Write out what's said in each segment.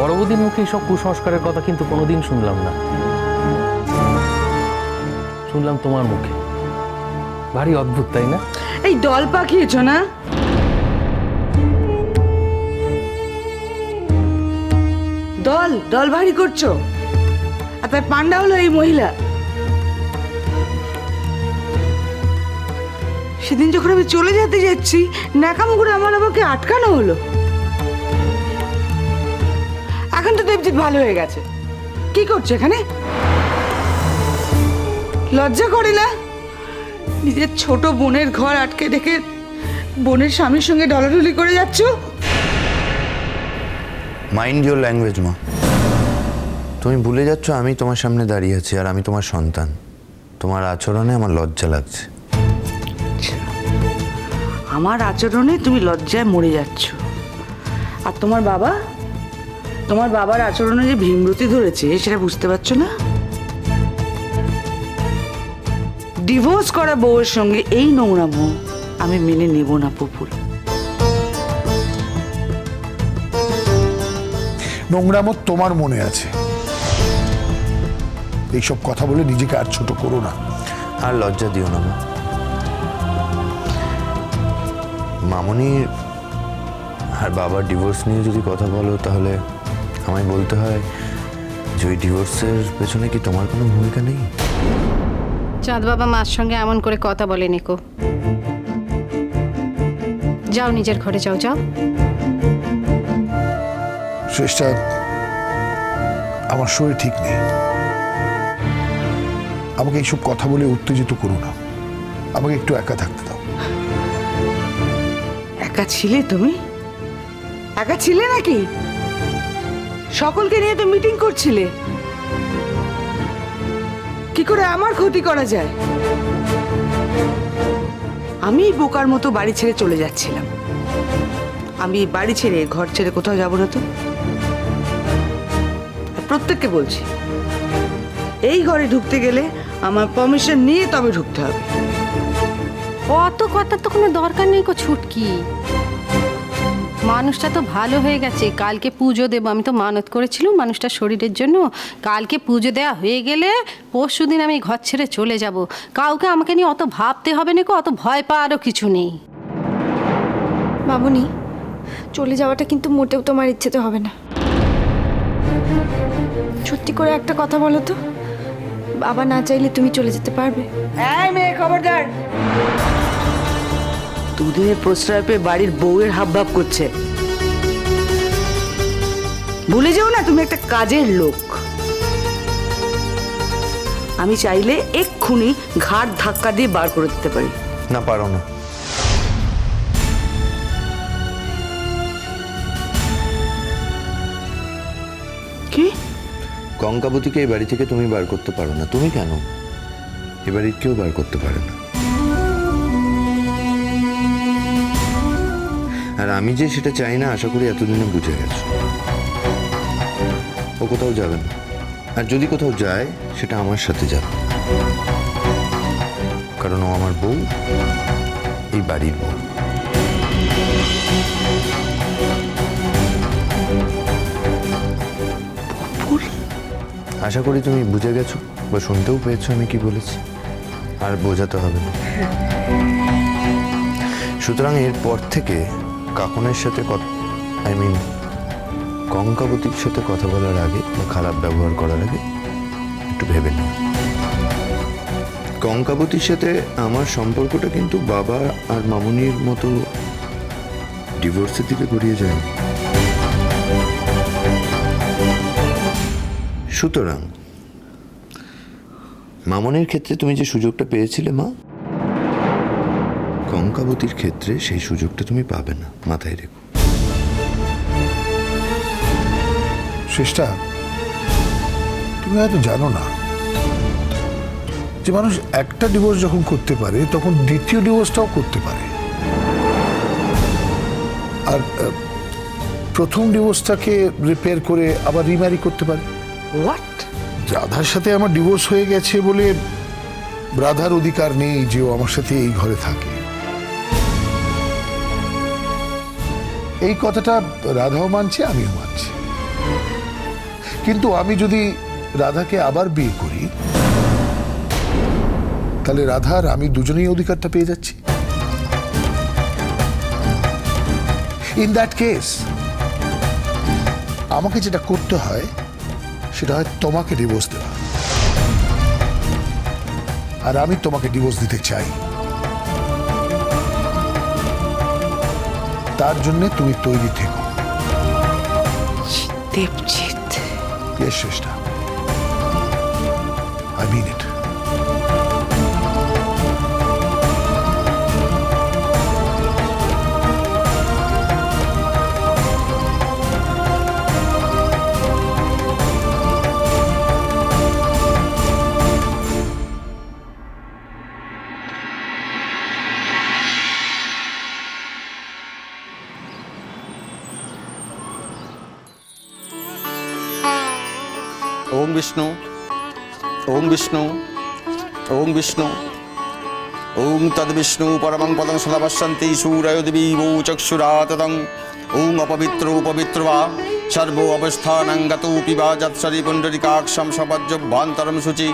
বড় বৌদির মুখে এইসব কুসংস্কারের কথা কিন্তু কোনোদিন শুনলাম না, শুনলাম তোমার মুখে। ভারী অদ্ভুত, তাই না? এই দল পাকিয়েছ না? দল দল ভারী করছো, আর তার পান্ডা হলো এই মহিলা। সেদিন যখন আমি চলে যেতে যাচ্ছি, ন্যাকামো করে আমার আমাকে আটকানো হলো। এখন তো দেবজিৎ ভালো হয়ে গেছে, কি করছে এখানে? লজ্জা করে না? নিজের ছোট বোনের ঘর আটকে রেখে বোনের স্বামীর সঙ্গে ডলাডলি করে যাচ্ছ। মাইন্ড ইওর ল্যাঙ্গুয়েজ মা। তুমি ভুলে যাচ্ছ আমি তোমার সামনে দাঁড়িয়ে আছি, আর আমি তোমার সন্তান। তোমার আচরণে আমার লজ্জা লাগছে। আমার আচরণে তুমি লজ্জায় মরে যাচ্ছ, আর তোমার বাবার আচরণে যে ভীমরতি ধরেছে সেটা বুঝতে পারছো না? ডিভোর্স করা বউয়ের সঙ্গে এই নোংরামো আমি মেনে নেব না পুপুল। নোংরামো তোমার মনে আছে, এইসব কথা বলে নিজেকে আর ছোট করো না। আর লজ্জা দিও না মা। মামনি আর বাবার ডিভোর্স নিয়ে যদি কথা বলো, তাহলে আমায় বলতে হয় যে ওই ডিভোর্সের পেছনে কি তোমার কোনো ভূমিকা নেই? চাঁদ বাবা মার সঙ্গে এমন করে কথা বলে নিকো। যাও নিজের ঘরে যাও, যাও। শ্রেষ্ঠা, আমার শরীর ঠিক নেই, আমাকে এইসব কথা বলে উত্তেজিত করো না। আমাকে একটু একা থাকতে দাও। একা ছিলে তুমি? একা ছিলে নাকি? সকলকে নিয়ে তো মিটিং করছিলে। কি করে আমার ক্ষতি করা যায়? আমি বোকার মতো বাড়ি ছেড়ে চলে যাচ্ছিলাম। আমি বাড়ি ছেড়ে ঘর ছেড়ে কোথাও যাব না তো। আর প্রত্যেককে বলছি, এই ঘরে ঢুকতে গেলে আমার পারমিশন নিয়ে তবে ঢুকতে হবে। অত কথার তো কোনো দরকার নেই গো ছুটকি। মানুষটা তো ভালো হয়ে গেছে, কালকে পুজো দেবো। আমি তো মানত করেছিলাম মানুষটার শরীরের জন্য। কালকে পুজো দেওয়া হয়ে গেলে পরশুদিন আমি ঘর ছেড়ে চলে যাব। কাউকে আমাকে নিয়ে অত ভাবতে হবে না, অত ভয় পাওয়ারও কিছু নেই। মামুনি, চলে যাওয়াটা কিন্তু মোটেও তোমার ইচ্ছেতে হবে না। সত্যি করে একটা কথা বলো তো, বাবা না চাইলে তুমি চলে যেতে পারবে? এই মেয়ে, খবরদার! দুদিনের প্রশ্রয় পেয়ে বাড়ির বউয়ের হাবভাব করছে। ভুলে যাও না তুমি একটা কাজের লোক। আমি চাইলে এক্ষুনি ঘাট ধাক্কা দিয়ে বার করে দিতে পারি। না, পারো না। কি? কঙ্কাবতীকে এই বাড়ি থেকে তুমি বার করতে পারো না। তুমি কেন, এ বাড়ির কেউ বার করতে পারে না। আর আমি যে সেটা চাই না, আশা করি এতদিনে বুঝে গেছো। ও কোথাও যাবে না, আর যদি কোথাও যায় সেটা আমার সাথে যাবে, কারণ ও আমার বউ, এই বাড়ির বউ। আশা করি তুমি বুঝে গেছো, বা শুনতেও পেয়েছো আমি কি বলেছি। আর বোঝাতে হবে না। সুতরাং এরপর থেকে কাকনের সাথে কঙ্কাবতীর সাথে কথা বলার আগে বা খারাপ ব্যবহার করার আগে একটু ভেবে নিও। কঙ্কাবতীর সাথে আমার সম্পর্কটা কিন্তু বাবা আর মামুনির মতো ডিভোর্সের দিকে গড়িয়ে যায়। সুতরাং মামনির ক্ষেত্রে তুমি যে সুযোগটা পেয়েছিলে মা, কঙ্কাবতীর ক্ষেত্রে সেই সুযোগটা তুমি পাবে না, মাথায় রেখো। শ্রেষ্ঠা, তুমি হয়তো জানো না যে মানুষ একটা ডিভোর্স যখন করতে পারে তখন দ্বিতীয় ডিভোর্সটাও করতে পারে। আর প্রথম ডিভোর্সটাকে রিপেয়ার করে আবার রিম্যারি করতে পারে। হোয়াট? রাধার সাথে আমার ডিভোর্স হয়ে গেছে বলে রাধার অধিকার নেই যে ও আমার সাথে এই ঘরে থাকে। এই কথাটা রাধাও মানছে, আমিও মানছি। কিন্তু আমি যদি রাধাকে আবার বিয়ে করি, তাহলে রাধা আর আমি দুজনেই অধিকারটা পেয়ে যাচ্ছি। ইন দ্যাট কেস আমাকে যেটা করতে হয় সেটা হয় তোমাকে ডিভোর্স দেওয়া, আর আমি তোমাকে ডিভোর্স দিতে চাই। তার জন্য তুমি তৈরি থেকো। Debjit, Yes, Shrestha. I mean it. ओम विष्णु ओम विष्णु ओम विष्णु ओम तद विष्णु परमं पदं सदा पश्यन्ति सूरयो देवी वो चक्षुराततं ओम अपवित्रो पवित्र वा सर्वो अवस्थानं गतोऽपि वा जत्सरि पुण्डरीकाक्षं सपज्जभान्तरं शुचि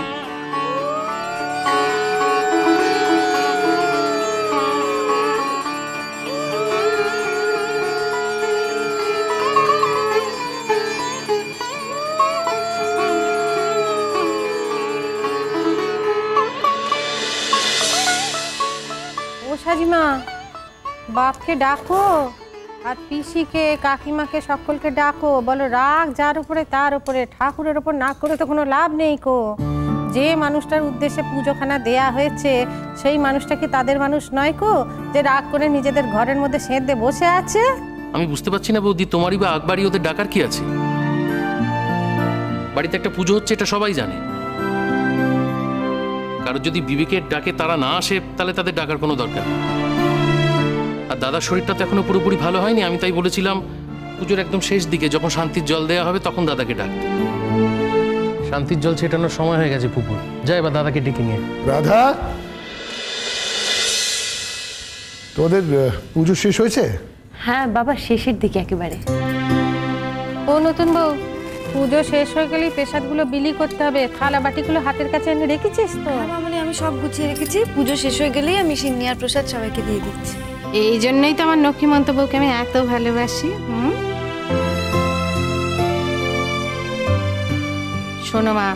ও সাজিমা, বাপকে ডাকো আর পিসিকে কাকিমাকে সকলকে ডাকো, বলো রাগ যার উপরে তার উপরে, ঠাকুরের উপর না করে তো কোনো লাভ নেই কো। যে মানুষটার উদ্দেশ্যে পুজোখানা দেয়া হয়েছে সেই মানুষটা কি তাদের মানুষ নয় কো, যে রাগ করে নিজেদের ঘরের মধ্যে সেঁধে বসে আছে? আমি বুঝতে পারছি না বৌদি, তোমারই বা আকবারই ওদের ডাকার কি আছে? বাড়িতে একটা পুজো হচ্ছে, এটা সবাই জানে। কারণ যদি বিবেকের ডাকে তারা না আসে তাহলে তাদের ডাকার কোনো দরকার নেই। আর দাদার শরীরটা তো এখনো পুরোপুরি ভালো হয়নি, আমি তাই বলেছিলাম পুজোর একদম শেষ দিকে যখন শান্তির জল দেওয়া হবে তখন দাদাকে ডাকতে। শান্তির জল ছেটানোর সময় হয়ে গেছে পুকুর, যাই বা দাদাকে ডেকে নিয়ে। রাধা, তোমাদের পুজো শেষ হয়েছে? হ্যাঁ বাবা, শেষের দিকে একেবারে। ও নতুন বউ, পুজো শেষ হয়ে গেলেই প্রসাদগুলো বিলি করতে হবে, থালা বাটিগুলো হাতের কাছে এনে রেখেছিস তো? মামনি, আমি সব গুছিয়ে রেখেছি, পুজো শেষ হয়ে গেলেই আমি সিন্নি আর প্রসাদ সবাইকে দিয়ে দিচ্ছি। এই জন্যই তো আমার লক্ষ্মীমন্ত বউকে আমি এত ভালোবাসি। শোনো মা,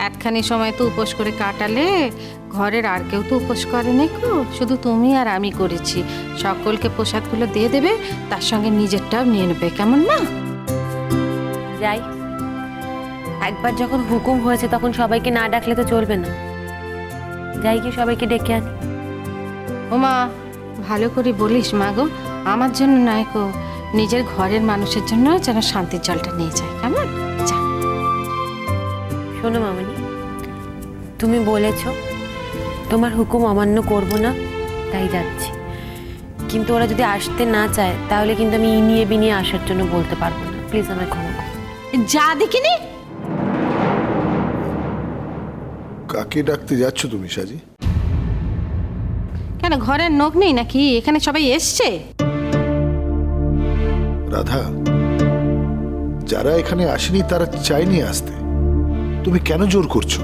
একখানি সময় তো উপোস করে কাটালে ঘরের আর কেউ তো উপোস করেনি কো, শুধু তুমি আর আমি করেছি। সকলকে প্রসাদগুলো দিয়ে দেবে, তার সঙ্গে নিজেরটাও নিয়ে নেবে, কেমন না? যাই, একবার যখন হুকুম হয়েছে তখন সবাইকে না ডাকলে তো চলবে না। যাই কি সবাইকে ডেকে আনি। ও মা, ভালো করে বলিস মা গো, আমার জন্য নয় গো, নিজের ঘরের মানুষের জন্য যেন শান্তির জলটা নিয়ে যায়, কেমন? যা। শোনো মামনি, তুমি বলেছো তোমার হুকুম অমান্য করব না, তাই যাচ্ছি। কিন্তু ওরা যদি আসতে না চায় তাহলে কিন্তু আমি ইনিয়ে বিনিয়ে আসার জন্য বলতে পারবো না। প্লিজ আমায় ক্ষমা করো। যা দেখিনি। কাকে ডাকতে যাচ্ছ তুমি সাজি? কেন, ঘরের নোক নেই নাকি? এখানে সবাই এসছে। রাধা, যারা এখানে আসেনি তারা চায়নি আসতে, তুমি কেন জোর করছো?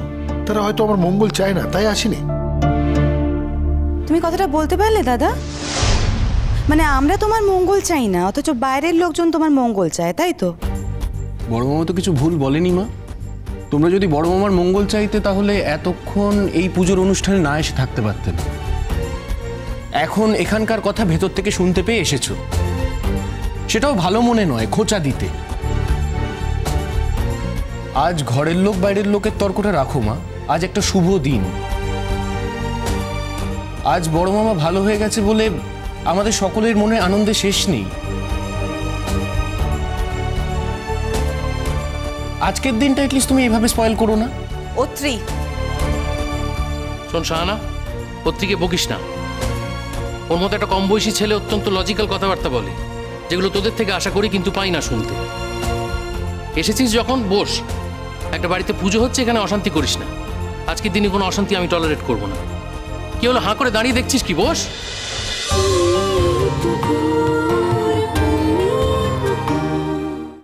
তারা হয়তো আমার মঙ্গল চায় না, তাই আসেনি। তুমি কথাটা বলতে পারলে দাদা? মানে আমরা তোমার মঙ্গল চাই না, অথচ বাইরের লোকজন তোমার মঙ্গল চায়, তাই তো? বড় মামা তো কিছু ভুল বলেনি মা। তোমরা যদি বড় মামার মঙ্গল চাইতে তাহলে এতক্ষণ এই পুজোর অনুষ্ঠানে না এসে থাকতে পারতে না। এখন এখানকার কথা ভেতর থেকে শুনতে পেয়ে এসেছো, সেটাও ভালো মনে নয়, খোঁচা দিতে। আজ ঘরের লোক বাইরের লোকের তর্কটা রাখো মা, আজ একটা শুভ দিন। আজ বড় মামা ভালো হয়ে গেছে বলে আমাদের সকলের মনে আনন্দে শেষ নেই। আজকের দিনটা এটলিস্ট তুমি এভাবে স্পয়েল করো না। অত্রি, শোন শাহানা, পত্রিকে বকিস না। ওর মতো একটা কম বয়সী ছেলে অত্যন্ত লজিক্যাল কথাবার্তা বলে, যেগুলো তোদের থেকে আশা করি কিন্তু পাই না শুনতে। এসেছিস যখন বস, একটা বাড়িতে পুজো হচ্ছে, এখানে অশান্তি করিস না। আজকের দিনে কোনো অশান্তি আমি টলারেট করবো না। কি হলো, হাঁ করে দাঁড়িয়ে দেখছিস কি? বস।